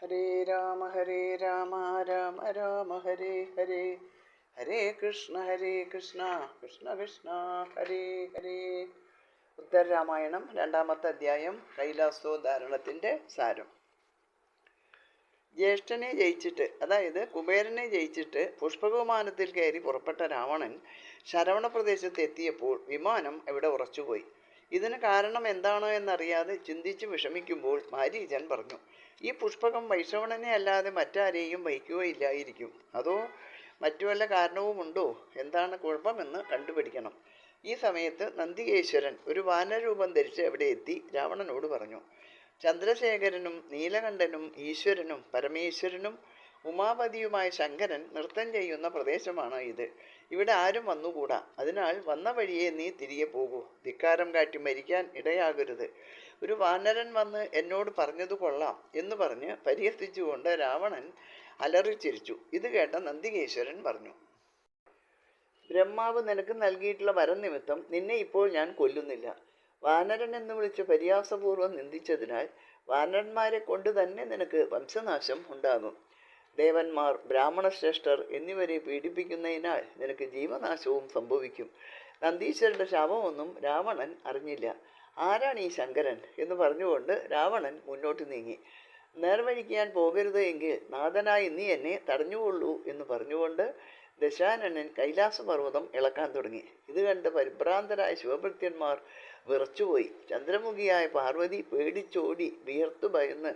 ഹരേ രാമ രാമ രാമ ഹരേ ഹരേ, ഹരേ കൃഷ്ണ കൃഷ്ണ കൃഷ്ണ ഹരേ ഹരേ. ഉത്തരരാമായണം 2-ാമത്തെ അധ്യായം, കൈലാസോദ്ധാരണത്തിൻ്റെ സാരം. ജ്യേഷ്ഠനെ ജയിച്ചിട്ട്, അതായത് കുബേരനെ ജയിച്ചിട്ട് പുഷ്പകവിമാനത്തിൽ കയറി പുറപ്പെട്ട രാവണൻ ശരവണ പ്രദേശത്ത് എത്തിയപ്പോൾ വിമാനം എവിടെ ഉറച്ചുപോയി. ഇതിന് കാരണം എന്താണോ എന്നറിയാതെ ചിന്തിച്ച് വിഷമിക്കുമ്പോൾ മാരീചൻ പറഞ്ഞു, ഈ പുഷ്പകം വൈശ്രവണനെ അല്ലാതെ മറ്റാരെയും വഹിക്കുകയില്ലായിരിക്കും. അതോ മറ്റു വല്ല കാരണവുമുണ്ടോ? എന്താണ് കുഴപ്പമെന്ന് കണ്ടുപിടിക്കണം. ഈ സമയത്ത് നന്ദികേശ്വരൻ ഒരു വാനരൂപം ധരിച്ച് അവിടെ എത്തി രാവണനോട് പറഞ്ഞു, ചന്ദ്രശേഖരനും നീലകണ്ഠനും ഈശ്വരനും പരമേശ്വരനും ഉമാപതിയുമായ ശങ്കരൻ നൃത്തം ചെയ്യുന്ന പ്രദേശമാണ് ഇത്. ഇവിടെ ആരും വന്നുകൂടാ. അതിനാൽ വന്ന വഴിയെ നീ തിരികെ പോകൂ. ധിക്കാരം കാട്ടി മരിക്കാൻ ഇടയാകരുത്. ഒരു വാനരൻ വന്ന് എന്നോട് പറഞ്ഞതു കൊള്ളാം എന്ന് പറഞ്ഞ് പരിഹസിച്ചുകൊണ്ട് രാവണൻ അലറിച്ചിരിച്ചു. ഇത് കേട്ട നന്ദികേശ്വരൻ പറഞ്ഞു, ബ്രഹ്മാവ് നിനക്ക് നൽകിയിട്ടുള്ള വരം നിമിത്തം നിന്നെ ഇപ്പോൾ ഞാൻ കൊല്ലുന്നില്ല. വാനരൻ എന്ന് വിളിച്ച് പരിഹാസപൂർവ്വം നിന്ദിച്ചതിനാൽ വാനരന്മാരെ കൊണ്ട് തന്നെ നിനക്ക് വംശനാശം ഉണ്ടാകും. ദേവന്മാർ, ബ്രാഹ്മണശ്രേഷ്ഠർ എന്നിവരെ പീഡിപ്പിക്കുന്നതിനാൽ നിനക്ക് ജീവനാശവും സംഭവിക്കും. നന്ദീശ്വരന്റെ ശാപമൊന്നും രാവണൻ അറിഞ്ഞില്ല. ആരാണ് ഈ ശങ്കരൻ എന്ന് പറഞ്ഞുകൊണ്ട് രാവണൻ മുന്നോട്ട് നീങ്ങി. നേർവഴിക്കാൻ പോകരുത് എങ്കിൽ നാഥനായി നീ എന്നെ തടഞ്ഞുകൊള്ളൂ എന്ന് പറഞ്ഞുകൊണ്ട് ദശാനനൻ കൈലാസപർവ്വതം ഇളക്കാൻ തുടങ്ങി. ഇത് കണ്ട് പരിഭ്രാന്തരായ ശിവഭക്തന്മാർ വിറച്ചുപോയി. ചന്ദ്രമുഖിയായ പാർവതി പേടിച്ചോടി വിയർത്തു ഭയന്ന്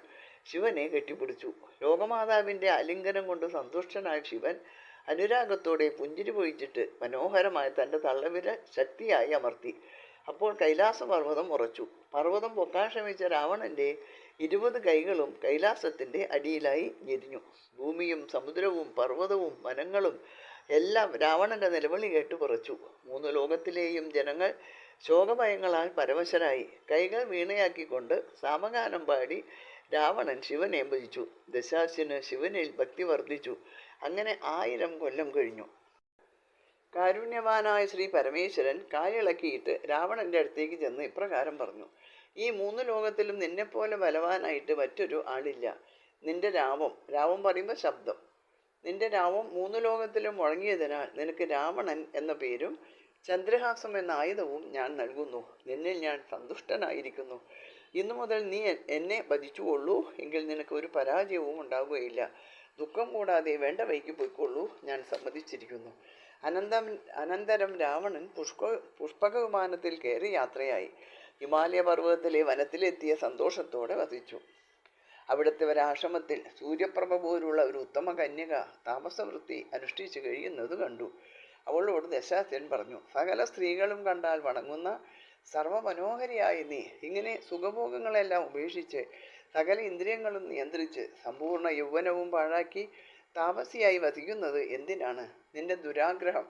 ശിവനെ കെട്ടിപ്പിടിച്ചു. ലോകമാതാവിൻ്റെ ആലിംഗനം കൊണ്ട് സന്തുഷ്ടനായ ശിവൻ അനുരാഗത്തോടെ പുഞ്ചിരി പൊഴിച്ചിട്ട് മനോഹരമായ തൻ്റെ തള്ളവിരൽ ശക്തിയായി അമർത്തി. അപ്പോൾ കൈലാസപർവ്വതം ഉറച്ചു. പർവ്വതം പൊക്കാൻ ശ്രമിച്ച രാവണൻ്റെ 20 കൈകളും കൈലാസത്തിൻ്റെ അടിയിലായി ഞെരിഞ്ഞു. ഭൂമിയും സമുദ്രവും പർവ്വതവും വനങ്ങളും എല്ലാം രാവണന്റെ നിലവിളി കേട്ട് വിറച്ചു. 3 ലോകത്തിലെയും ജനങ്ങൾ ശോകഭയങ്ങളാൽ പരവശരായി. കൈകൾ വീണയാക്കിക്കൊണ്ട് സാമഗാനം പാടി രാവണൻ ശിവനെ ഭജിച്ചു. ദശാസ്യന് ശിവനിൽ ഭക്തി വർദ്ധിച്ചു. അങ്ങനെ 1000 കൊല്ലം കഴിഞ്ഞു. കാരുണ്യവാനായ ശ്രീ പരമേശ്വരൻ കാലിളക്കിയിട്ട് രാവണന്റെ അടുത്തേക്ക് ചെന്ന് ഇപ്രകാരം പറഞ്ഞു, ഈ 3 ലോകത്തിലും നിന്നെപ്പോലെ ബലവാനായിട്ട് മറ്റൊരു ആളില്ല. നിന്റെ രാവം പറയുമ്പോൾ ശബ്ദം, നിന്റെ രാവം 3 ലോകത്തിലും മുഴങ്ങിയതിനാൽ നിനക്ക് രാവണൻ എന്ന പേരും ചന്ദ്രഹാസം എന്ന ആയുധവും ഞാൻ നൽകുന്നു. നിന്നിൽ ഞാൻ സന്തുഷ്ടനായിരിക്കുന്നു. ഇന്നു മുതൽ നീ എന്നെ ഭജിച്ചുകൊള്ളൂ. എങ്കിൽ നിനക്ക് ഒരു പരാജയവും ഉണ്ടാവുകയില്ല. ദുഃഖം കൂടാതെ വേണ്ട വഴിക്ക് പോയിക്കൊള്ളൂ. ഞാൻ സമ്മതിച്ചിരിക്കുന്നു. അനന്തരം രാവണൻ പുഷ്പക വിമാനത്തിൽ കയറി യാത്രയായി ഹിമാലയ പർവ്വതത്തിലെ വനത്തിലെത്തിയ സന്തോഷത്തോടെ വസിച്ചു. അവിടുത്തെ ഒരാശ്രമത്തിൽ സൂര്യപ്രഭ പോലുള്ള ഒരു ഉത്തമ കന്യക താമസവൃത്തി അനുഷ്ഠിച്ചു കഴിയുന്നത് കണ്ടു. അവളോട് ദശാസ്യൻ പറഞ്ഞു, സകല സ്ത്രീകളും കണ്ടാൽ വണങ്ങുന്ന സർവമനോഹരിയായ നീ ഇങ്ങനെ സുഖഭോഗങ്ങളെല്ലാം ഉപേക്ഷിച്ച് സകല ഇന്ദ്രിയങ്ങളും നിയന്ത്രിച്ച് സമ്പൂർണ്ണ യൗവനവും പാഴാക്കി താപസിയായി വസിക്കുന്നത് എന്തിനാണ്? നിന്റെ ദുരാഗ്രഹം,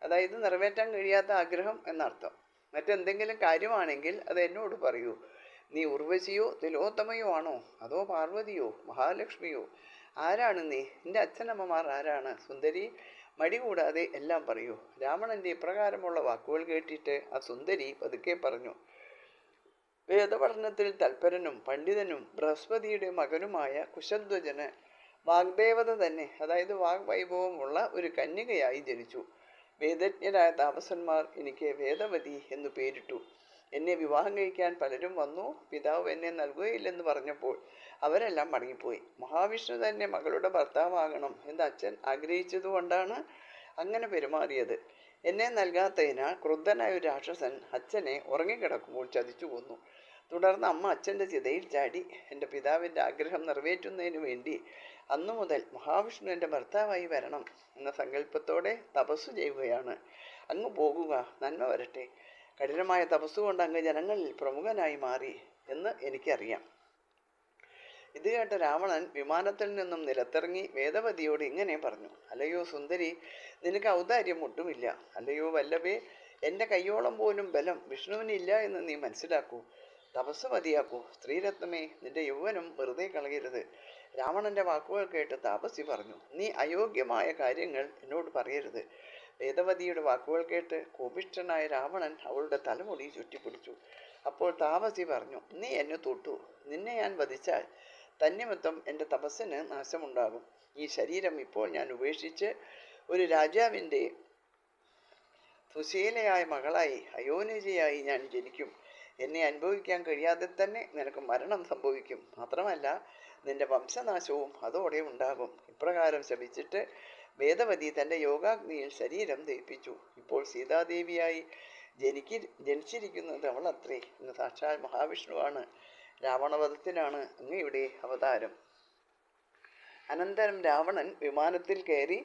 അതായത് നിറവേറ്റാൻ കഴിയാത്ത ആഗ്രഹം എന്നർത്ഥം. മറ്റെന്തെങ്കിലും കാര്യമാണെങ്കിൽ അത് എന്നോട് പറയൂ. നീ ഉർവശിയോ തിലോത്തമയോ ആണോ? അതോ പാർവതിയോ മഹാലക്ഷ്മിയോ? ആരാണ് നീ? നിന്റെ അച്ഛനമ്മമാർ ആരാണ്? സുന്ദരി, മടി കൂടാതെ എല്ലാം പറയൂ. രാവണന്റെ ഇപ്രകാരമുള്ള വാക്കുകൾ കേട്ടിട്ട് ആ സുന്ദരി പതുക്കെ പറഞ്ഞു, വേദപഠനത്തിൽ തൽപരനും പണ്ഡിതനും ബൃഹസ്പതിയുടെ മകനുമായ കുശധ്വജന് വാഗ്ദേവത തന്നെ, അതായത് വാഗ്വൈഭവമുള്ള ഒരു കന്യകയായി ജനിച്ചു. വേദജ്ഞരായ താപസന്മാർ എനിക്ക് വേദവതി എന്ന് പേരിട്ടു. എന്നെ വിവാഹം കഴിക്കാൻ പലരും വന്നു. പിതാവ് എന്നെ നൽകുകയില്ലെന്ന് പറഞ്ഞപ്പോൾ അവരെല്ലാം മടങ്ങിപ്പോയി. മഹാവിഷ്ണു തന്നെ മകളുടെ ഭർത്താവാകണം എന്ന് അച്ഛൻ ആഗ്രഹിച്ചതുകൊണ്ടാണ് അങ്ങനെ പെരുമാറിയത്. എന്നെ നൽകാത്തതിനാൽ ക്രുദ്ധനായ ഒരു രാക്ഷസൻ അച്ഛനെ ഉറങ്ങിക്കിടക്കുമ്പോൾ ചതിച്ചു കൊന്നു. തുടർന്ന് അമ്മ അച്ഛൻ്റെ ചിതയിൽ ചാടി എൻ്റെ പിതാവിൻ്റെ ആഗ്രഹം നിറവേറ്റുന്നതിന് വേണ്ടി അന്നു മുതൽ മഹാവിഷ്ണു എൻ്റെ ഭർത്താവായി വരണം എന്ന സങ്കല്പത്തോടെ തപസ്സു ചെയ്യുകയാണ്. അങ്ങ് പോകുക, നന്മ വരട്ടെ. കഠിനമായ തപസ്സുകൊണ്ട് അങ്ങ് ജനങ്ങളിൽ പ്രമുഖനായി മാറി എന്ന് എനിക്കറിയാം. ഇത് കേട്ട രാവണൻ വിമാനത്തിൽ നിന്നും നിലത്തിറങ്ങി വേദവതിയോട് ഇങ്ങനെ പറഞ്ഞു, അല്ലയോ സുന്ദരി, നിനക്ക് ഔദാര്യം ഒട്ടുമില്ല. അല്ലയോ വല്ലഭേ, എൻ്റെ കയ്യോളം പോലും ബലം വിഷ്ണുവിനില്ല എന്ന് നീ മനസ്സിലാക്കൂ. തപസ് മതിയാക്കൂ. സ്ത്രീരത്നമേ, നിന്റെ യൗവനം വെറുതെ കളയരുത്. രാവണന്റെ വാക്കുകൾ കേട്ട് താപസി പറഞ്ഞു, നീ അയോഗ്യമായ കാര്യങ്ങൾ എന്നോട് പറയരുത്. വേദവതിയുടെ വാക്കുകൾ കേട്ട് കോപിഷ്ഠനായ രാവണൻ അവളുടെ തലമുടി ചുറ്റിപ്പിടിച്ചു. അപ്പോൾ താപസി പറഞ്ഞു, നീ എന്നെ തൊട്ടു. നിന്നെ ഞാൻ വധിച്ചാൽ തന്നിമിത്തം എൻ്റെ തപസ്സിന് നാശമുണ്ടാകും. ഈ ശരീരം ഇപ്പോൾ ഞാൻ ഉപേക്ഷിച്ച് ഒരു രാജാവിൻ്റെ സുശീലയായ മകളായി അയോനിജയായി ഞാൻ ജനിക്കും. എന്നെ അനുഭവിക്കാൻ കഴിയാതെ തന്നെ നിനക്ക് മരണം സംഭവിക്കും. മാത്രമല്ല നിന്റെ വംശനാശവും അതോടെ ഉണ്ടാകും. ഇപ്രകാരം ശപിച്ചിട്ട് വേദവതി തൻ്റെ യോഗാഗ്നിയിൽ ശരീരം ദഹിപ്പിച്ചു. ഇപ്പോൾ സീതാദേവിയായി ജനിച്ചിരിക്കുന്നത് അവൾ അത്രേ. ഇന്ന് സാക്ഷാൽ മഹാവിഷ്ണുവാണ്. രാവണവധത്തിലാണ് അങ്ങയുടെ അവതാരം. അനന്തരം രാവണൻ വിമാനത്തിൽ കയറി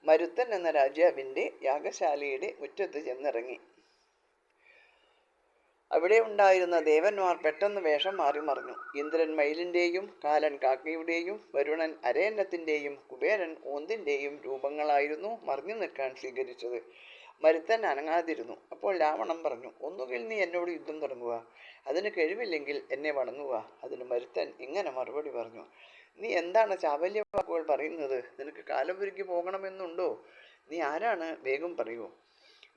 മരുത്തൻ എന്ന രാജാവിൻ്റെ യാഗശാലയുടെ മുറ്റത്ത് ചെന്നിറങ്ങി. അവിടെ ഉണ്ടായിരുന്ന ദേവന്മാർ പെട്ടെന്ന് വേഷം മാറി മറിഞ്ഞു. ഇന്ദ്രൻ മയിലിൻ്റെയും കാലൻ കാക്കയുടെയും വരുണൻ അരയന്നത്തിൻ്റെയും കുബേരൻ ഓന്തിൻ്റെയും രൂപങ്ങളായിരുന്നു മറിഞ്ഞു നിൽക്കാൻ സ്വീകരിച്ചത്. മരുത്തൻ അനങ്ങാതിരുന്നു. അപ്പോൾ രാവണൻ പറഞ്ഞു, ഒന്നുകിൽ നീ എന്നോട് യുദ്ധം തുടങ്ങുക, അതിന് കഴിവില്ലെങ്കിൽ എന്നെ വണങ്ങുക. അതിന് മരുത്തൻ ഇങ്ങനെ മറുപടി പറഞ്ഞു, നീ എന്താണ് ചാബല്യ വാക്കുകൾ പറയുന്നത്? നിനക്ക് കാലപുരിക്ക് പോകണമെന്നുണ്ടോ? നീ ആരാണ്? വേഗം പറയൂ.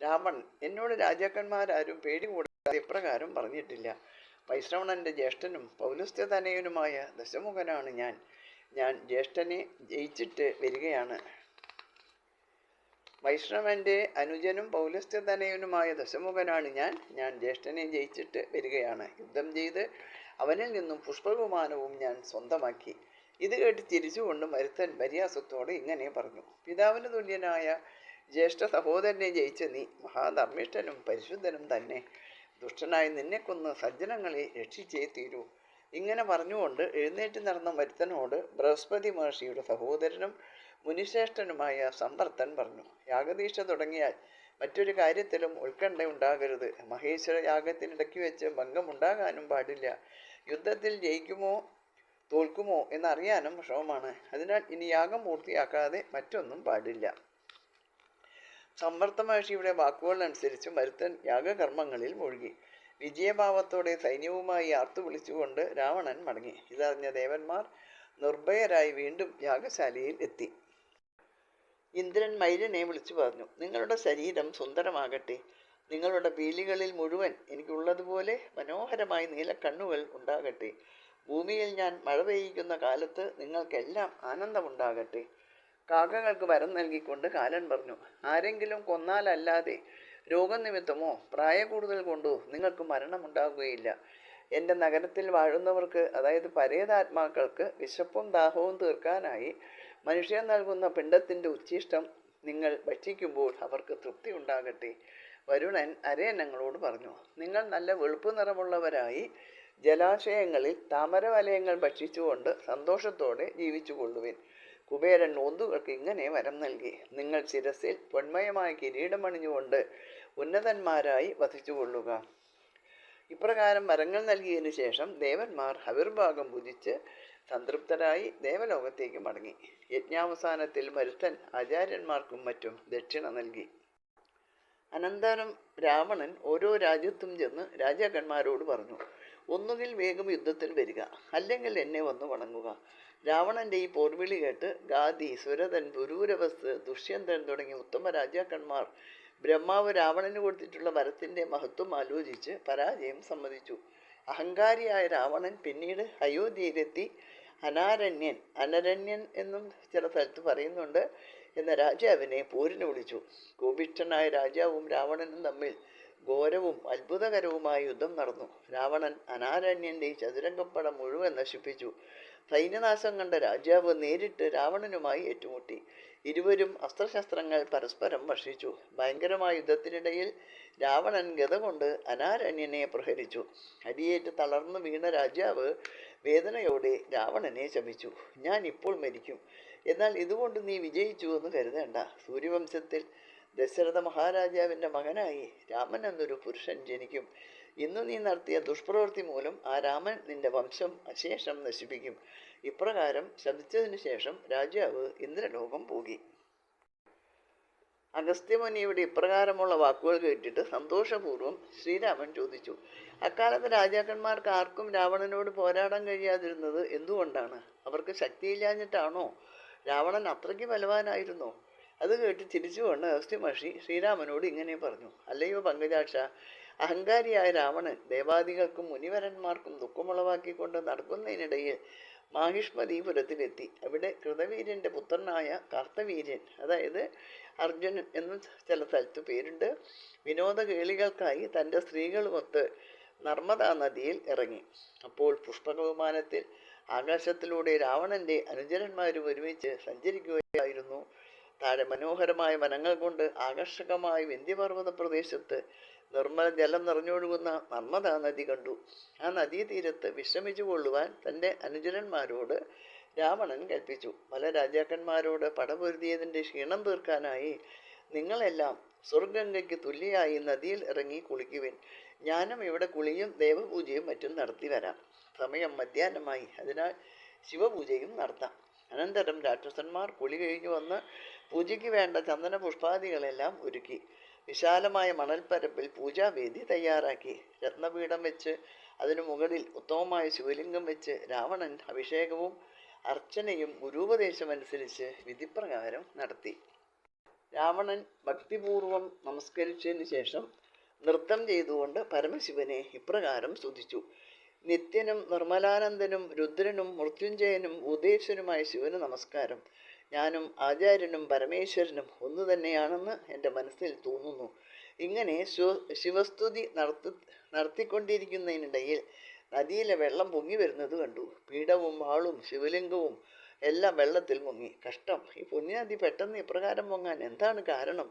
രാവൺ, എന്നോട് രാജാക്കന്മാരാരും പേടി കൂടാതെ ഇപ്രകാരം പറഞ്ഞിട്ടില്ല. വൈശ്രവണന്റെ ജ്യേഷ്ഠനും പൗലസ്ത്യതനയനുമായ ദശമുഖനാണ് ഞാൻ. ജ്യേഷ്ഠനെ ജയിച്ചിട്ട് വരികയാണ്. വൈഷ്ണവന്റെ അനുജനും പൗലസ്ത്യതനയനുമായ ദശമുഖനാണ് ഞാൻ ജ്യേഷ്ഠനെ ജയിച്ചിട്ട് വരികയാണ്. യുദ്ധം ചെയ്ത് അവനിൽ നിന്നും പുഷ്പവിമാനവും ഞാൻ സ്വന്തമാക്കി. ഇത് കേട്ട് ചിരിച്ചുകൊണ്ട് മരുത്തൻ പരിഹാസത്തോടെ ഇങ്ങനെ പറഞ്ഞു, പിതാവിന് തുല്യനായ ജ്യേഷ്ഠ സഹോദരനെ ജയിച്ച നീ മഹാധർമ്മിഷ്ഠനും പരിശുദ്ധനും തന്നെ. ദുഷ്ടനായി നിന്നെ കൊന്ന് സജ്ജനങ്ങളെ രക്ഷിച്ചേ തീരൂ. ഇങ്ങനെ പറഞ്ഞുകൊണ്ട് എഴുന്നേറ്റ് നടന്ന മരുത്തനോട് ബൃഹസ്പതി മഹർഷിയുടെ സഹോദരനും മുനിശ്രേഷ്ഠനുമായ സമ്പർത്തൻ പറഞ്ഞു, യാഗദീക്ഷ തുടങ്ങിയാൽ മറ്റൊരു കാര്യത്തിലും ഉത്കണ്ഠ ഉണ്ടാകരുത്. മഹേശ്വര യാഗത്തിനിടയ്ക്ക് വെച്ച് ഭംഗമുണ്ടാകാനും പാടില്ല. യുദ്ധത്തിൽ ജയിക്കുമോ തോൽക്കുമോ എന്നറിയാനും ശ്രമമാണ്. അതിനാൽ ഇനി യാഗം പൂർത്തിയാക്കാതെ മറ്റൊന്നും പാടില്ല. സമ്പർത്ത മഹർഷിയുടെ വാക്കുകൾ അനുസരിച്ച് മരുത്തൻ യാഗകർമ്മങ്ങളിൽ മുഴുകി. വിജയഭാവത്തോടെ സൈന്യവുമായി ആർത്തു വിളിച്ചുകൊണ്ട് രാവണൻ മടങ്ങി. ഇതറിഞ്ഞ ദേവന്മാർ നിർഭയരായി വീണ്ടും യാഗശാലയിൽ എത്തി. ഇന്ദ്രൻ മയിലിനെ വിളിച്ചു പറഞ്ഞു, നിങ്ങളുടെ ശരീരം സുന്ദരമാകട്ടെ. നിങ്ങളുടെ പീലികളിൽ മുഴുവൻ എനിക്കുള്ളതുപോലെ മനോഹരമായി നീലക്കണ്ണുകൾ ഉണ്ടാകട്ടെ. ഭൂമിയിൽ ഞാൻ മഴ പെയ്യിക്കുന്ന കാലത്ത് നിങ്ങൾക്കെല്ലാം ആനന്ദമുണ്ടാകട്ടെ. കാക്കകൾക്ക് വരം നൽകിക്കൊണ്ട് കാലൻ പറഞ്ഞു, ആരെങ്കിലും കൊന്നാലല്ലാതെ രോഗനിമിത്തമോ പ്രായക്കൂടുതൽ കൊണ്ടോ നിങ്ങൾക്ക് മരണമുണ്ടാകുകയില്ല. എൻ്റെ നഗരത്തിൽ വാഴുന്നവർക്ക്, അതായത് പരേതാത്മാക്കൾക്ക് വിശപ്പും ദാഹവും തീർക്കാനായി മനുഷ്യൻ നൽകുന്ന പിണ്ടത്തിൻ്റെ ഉച്ഛിഷ്ടം നിങ്ങൾ ഭക്ഷിക്കുമ്പോൾ അവർക്ക് തൃപ്തി ഉണ്ടാകട്ടെ. വരുണൻ അരയന്നങ്ങളോട് പറഞ്ഞു, നിങ്ങൾ നല്ല വെളുപ്പ് നിറമുള്ളവരായി ജലാശയങ്ങളിൽ താമരവലയങ്ങൾ ഭക്ഷിച്ചുകൊണ്ട് സന്തോഷത്തോടെ ജീവിച്ചു കൊള്ളുവിൻ. കുബേരൻ ഓന്തുകൾക്ക് ഇങ്ങനെ വരം നൽകി, നിങ്ങൾ ശിരസിൽ പൊന്മയമായ കിരീടമണിഞ്ഞുകൊണ്ട് ഉന്നതന്മാരായി വസിച്ചുകൊള്ളുക. ഇപ്രകാരം വരങ്ങൾ നൽകിയതിനു ശേഷം ദേവന്മാർ ഹവിർഭാഗം ഭുജിച്ച് സംതൃപ്തരായി ദേവലോകത്തേക്ക് മടങ്ങി. യജ്ഞാവസാനത്തിൽ മരുത്തൻ ആചാര്യന്മാർക്കും മറ്റും ദക്ഷിണ നൽകി. അനന്തരം രാവണൻ ഓരോ രാജ്യത്തും ചെന്ന് രാജാക്കന്മാരോട് പറഞ്ഞു, ഒന്നുകിൽ വേഗം യുദ്ധത്തിൽ വരിക, അല്ലെങ്കിൽ എന്നെ വന്നു വണങ്ങുക. രാവണന്റെ ഈ പോർവിളി കേട്ട് ഗാദി, സുരതൻ, പുരൂരവസ്, ദുഷ്യന്തൻ തുടങ്ങിയ ഉത്തമ രാജാക്കന്മാർ ബ്രഹ്മാവ് രാവണന് കൊടുത്തിട്ടുള്ള വരത്തിൻ്റെ മഹത്വം ആലോചിച്ച് പരാജയം സമ്മതിച്ചു. അഹങ്കാരിയായ രാവണൻ പിന്നീട് അയോധ്യയിലെത്തി അനരണ്യൻ എന്നും ചില സ്ഥലത്ത് പറയുന്നുണ്ട് എന്ന രാജാവിനെ പോരിന് വിളിച്ചു. കോപിഷ്ഠനായ രാജാവും രാവണനും തമ്മിൽ ഘോരവും അത്ഭുതകരവുമായ യുദ്ധം നടന്നു. രാവണൻ അനാരണ്യൻ്റെ ചതുരംഗപ്പടം മുഴുവൻ നശിപ്പിച്ചു. സൈന്യനാശം കണ്ട രാജാവ് നേരിട്ട് രാവണനുമായി ഏറ്റുമുട്ടി. ഇരുവരും അസ്ത്രശസ്ത്രങ്ങൾ പരസ്പരം വർഷിച്ചു. ഭയങ്കരമായ യുദ്ധത്തിനിടയിൽ രാവണൻ ഗദ കൊണ്ട് അനാരണ്യനെ പ്രഹരിച്ചു. അടിയേറ്റ് തളർന്നു വീണ രാജാവ് വേദനയോടെ രാവണനെ ശപിച്ചു, ഞാൻ ഇപ്പോൾ മരിക്കും. എന്നാൽ ഇതുകൊണ്ട് നീ വിജയിച്ചു എന്ന് കരുതേണ്ട. സൂര്യവംശത്തിൽ ദശരഥ മഹാരാജാവിൻ്റെ മകനായി രാമൻ എന്നൊരു പുരുഷൻ ജനിക്കും. ഇന്ന് നീ നടത്തിയ ദുഷ്പ്രവൃത്തി മൂലം ആ രാമൻ നിന്റെ വംശം അശേഷം നശിപ്പിക്കും. ഇപ്രകാരം ശപിച്ചതിനു ശേഷം രാജാവ് ഇന്ദ്രലോകം പോകി. അഗസ്ത്യമുനിയുടെ ഇപ്രകാരമുള്ള വാക്കുകൾ കേട്ടിട്ട് സന്തോഷപൂർവ്വം ശ്രീരാമൻ ചോദിച്ചു, അക്കാലത്ത് രാജാക്കന്മാർക്ക് ആർക്കും രാവണനോട് പോരാടാൻ കഴിയാതിരുന്നത് എന്തുകൊണ്ടാണ്? അവർക്ക് ശക്തിയില്ലാഞ്ഞിട്ടാണോ? രാവണൻ അത്രയ്ക്ക് ബലവാനായിരുന്നോ? അത് കേട്ട് ചിരിച്ചുകൊണ്ട് അഗസ്ത്യ മഹർഷി ശ്രീരാമനോട് ഇങ്ങനെ പറഞ്ഞു, അല്ലയോ പങ്കജാക്ഷ, അഹങ്കാരിയായ രാവണൻ ദേവാദികൾക്കും മുനിവരന്മാർക്കും ദുഃഖമുളവാക്കിക്കൊണ്ട് നടക്കുന്നതിനിടയിൽ മാഹിഷ്മതീപുരത്തിലെത്തി. അവിടെ കൃതവീര്യൻ്റെ പുത്രനായ കാർത്തവീര്യൻ, അതായത് അർജുനൻ എന്നും ചില സ്ഥലത്ത് പേരുണ്ട്, വിനോദ കേളികൾക്കായി തൻ്റെ സ്ത്രീകളുമൊത്ത് നർമ്മദാ നദിയിൽ ഇറങ്ങി. അപ്പോൾ പുഷ്പകവിമാനത്തിൽ ആകാശത്തിലൂടെ രാവണൻ്റെ അനുചരന്മാരും ഒരുമിച്ച് സഞ്ചരിക്കുകയായിരുന്നു. താഴെ മനോഹരമായ വനങ്ങൾ കൊണ്ട് ആകർഷകമായ വിന്ധ്യപർവ്വത പ്രദേശത്ത് നിർമ്മല ജലം നിറഞ്ഞൊഴുകുന്ന നർമ്മദാ നദി കണ്ടു. ആ നദീതീരത്ത് വിശ്രമിച്ചു കൊള്ളുവാൻ തൻ്റെ അനുചരന്മാരോട് രാവണൻ കൽപ്പിച്ചു. പല രാജാക്കന്മാരോട് പടപൊരുതിയതിൻ്റെ ക്ഷീണം തീർക്കാനായി നിങ്ങളെല്ലാം സ്വർഗംഗയ്ക്ക് തുല്യയായി നദിയിൽ ഇറങ്ങി കുളിക്കുവിൻ. ഞാനും ഇവിടെ കുളിയും ദേവപൂജയും മറ്റും നടത്തി വരാം. സമയം മധ്യാഹ്നമായി, അതിനാൽ ശിവപൂജയും നടത്താം. അനന്തരം രാക്ഷസന്മാർ കുളി കഴിഞ്ഞു വന്ന് പൂജയ്ക്ക് വേണ്ട ചന്ദന പുഷ്പാദികളെല്ലാം ഒരുക്കി. വിശാലമായ മണൽപ്പരപ്പിൽ പൂജാവേദി തയ്യാറാക്കി. രത്നപീഠം വെച്ച് അതിനു മുകളിൽ ഉത്തമമായ ശിവലിംഗം വെച്ച് രാവണൻ അഭിഷേകവും അർച്ചനയും ഗുരുപദേശമനുസരിച്ച് വിധിപ്രകാരം നടത്തി. രാവണൻ ഭക്തിപൂർവം നമസ്കരിച്ചതിന് ശേഷം നൃത്തം ചെയ്തുകൊണ്ട് പരമശിവനെ ഇപ്രകാരം സ്തുതിച്ചു. നിത്യനും നിർമ്മലാനന്ദനും രുദ്രനും മൃത്യുഞ്ജയനും ഭൂതേശ്വനുമായ ശിവന് നമസ്കാരം. ഞാനും ആചാര്യനും പരമേശ്വരനും ഒന്നു തന്നെയാണെന്ന് എൻ്റെ മനസ്സിൽ തോന്നുന്നു. ഇങ്ങനെ ശിവസ്തുതി നടത്തിക്കൊണ്ടിരിക്കുന്നതിനിടയിൽ നദിയിലെ വെള്ളം പൊങ്ങി വരുന്നത് കണ്ടു. പീഠവും വാളും ശിവലിംഗവും എല്ലാം വെള്ളത്തിൽ മുങ്ങി. കഷ്ടം, ഈ പുണ്യനദി പെട്ടെന്ന് ഇപ്രകാരം പൊങ്ങാൻ എന്താണ് കാരണം?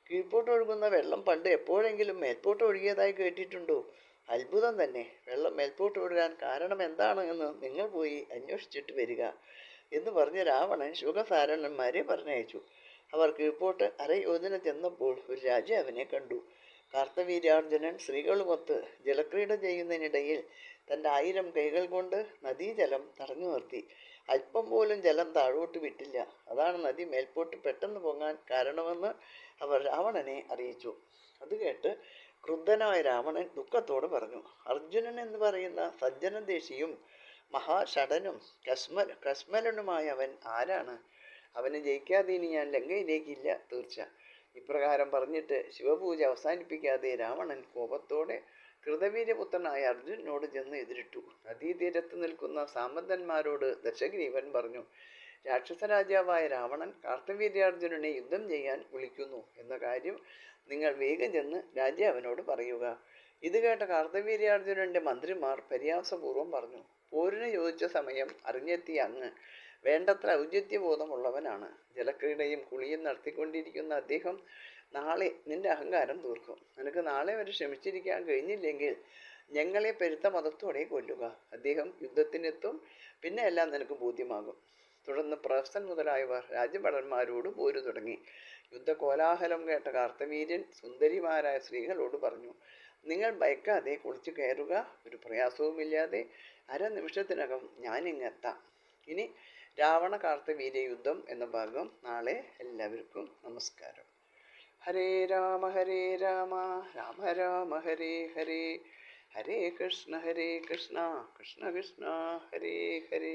കീഴ്പോട്ടൊഴുകുന്ന വെള്ളം പണ്ട് എപ്പോഴെങ്കിലും മേൽപോട്ട് ഒഴുകിയതായി കേട്ടിട്ടുണ്ടോ? അത്ഭുതം തന്നെ. വെള്ളം മേൽപോട്ട് ഒഴുകാൻ കാരണം എന്താണ് എന്ന് നിങ്ങൾ പോയി അന്വേഷിച്ചിട്ട് വരിക എന്ന് പറഞ്ഞ് രാവണൻ ശുഖസാരണന്മാരെ പറഞ്ഞയച്ചു. അവർ കീഴ്പോട്ട് അരയോജന ചെന്നപ്പോൾ ഒരു രാജാവിനെ കണ്ടു. കാർത്തവീര്യാർജുനൻ സ്ത്രീകളുമൊത്ത് ജലക്രീഡ ചെയ്യുന്നതിനിടയിൽ തൻ്റെ 1000 കൈകൾ കൊണ്ട് നദീജലം തടഞ്ഞു നിർത്തി. അല്പം പോലും ജലം താഴോട്ട് വിട്ടില്ല. അതാണ് നദി മേൽപോട്ട് പെട്ടെന്ന് പൊങ്ങാൻ കാരണമെന്ന് അവർ രാവണനെ അറിയിച്ചു. അത് കേട്ട് ക്രുദ്ധനായ രാവണൻ ദുഃഖത്തോട് പറഞ്ഞു, അർജുനൻ എന്ന് പറയുന്ന സജ്ജനദേശിയും മഹാഷടനും കശ്മലനുമായ അവൻ ആരാണ്? അവനെ ജയിക്കാതെ ഇനി ഞാൻ ലങ്കയിലേക്കില്ല, തീർച്ച. ഇപ്രകാരം പറഞ്ഞിട്ട് ശിവപൂജ അവസാനിപ്പിക്കാതെ രാവണൻ കോപത്തോടെ കൃതവീര്യപുത്രനായ അർജുനനോട് ചെന്ന് എതിരിട്ടു. നദീതീരത്ത് നിൽക്കുന്ന സാമന്തന്മാരോട് ദശഗ്രീവൻ പറഞ്ഞു, രാക്ഷസരാജാവായ രാവണൻ കാർത്തവീര്യാർജുനനെ യുദ്ധം ചെയ്യാൻ വിളിക്കുന്നു എന്ന കാര്യം നിങ്ങൾ വേഗം ചെന്ന് രാജാവിനോട് പറയുക. ഇത് കേട്ട കാർത്തവീര്യാർജുനൻ്റെ മന്ത്രിമാർ പരിഹാസപൂർവ്വം പറഞ്ഞു, പോരിന് ചോദിച്ച സമയം അറിഞ്ഞെത്തിയ അങ്ങ് വേണ്ടത്ര ഔചിത്യബോധമുള്ളവനാണ്. ജലക്രീഡയും കുളിയും നടത്തിക്കൊണ്ടിരിക്കുന്ന അദ്ദേഹം നാളെ നിന്റെ അഹങ്കാരം തീർക്കും. നിനക്ക് നാളെ വരെ ക്ഷമിച്ചിരിക്കാൻ കഴിഞ്ഞില്ലെങ്കിൽ ഞങ്ങളെ പെരുത്ത മതത്തോടെ കൊല്ലുക. അദ്ദേഹം യുദ്ധത്തിനെത്തും, പിന്നെ എല്ലാം നിനക്ക് ബോധ്യമാകും. തുടർന്ന് പ്രഹസൻ മുതലായവർ രാജഭടന്മാരോട് പോരു തുടങ്ങി. യുദ്ധകോലാഹലം കേട്ട കാർത്തവീര്യൻ സുന്ദരിമാരായ സ്ത്രീകളോട് പറഞ്ഞു, നിങ്ങൾ ഭയക്കാതെ കുളിച്ചു കയറുക. ഒരു പ്രയാസവുമില്ലാതെ അരനിമിഷത്തിനകം ഞാനിങ്ങെത്താം. ഇനി രാവണ കാർത്തവീര്യ യുദ്ധം എന്ന ഭാഗം നാളെ. എല്ലാവർക്കും നമസ്കാരം. ഹരേ രാമ രാമ രാമ ഹരേ ഹരേ, ഹരേ കൃഷ്ണ കൃഷ്ണ കൃഷ്ണ ഹരേ ഹരേ.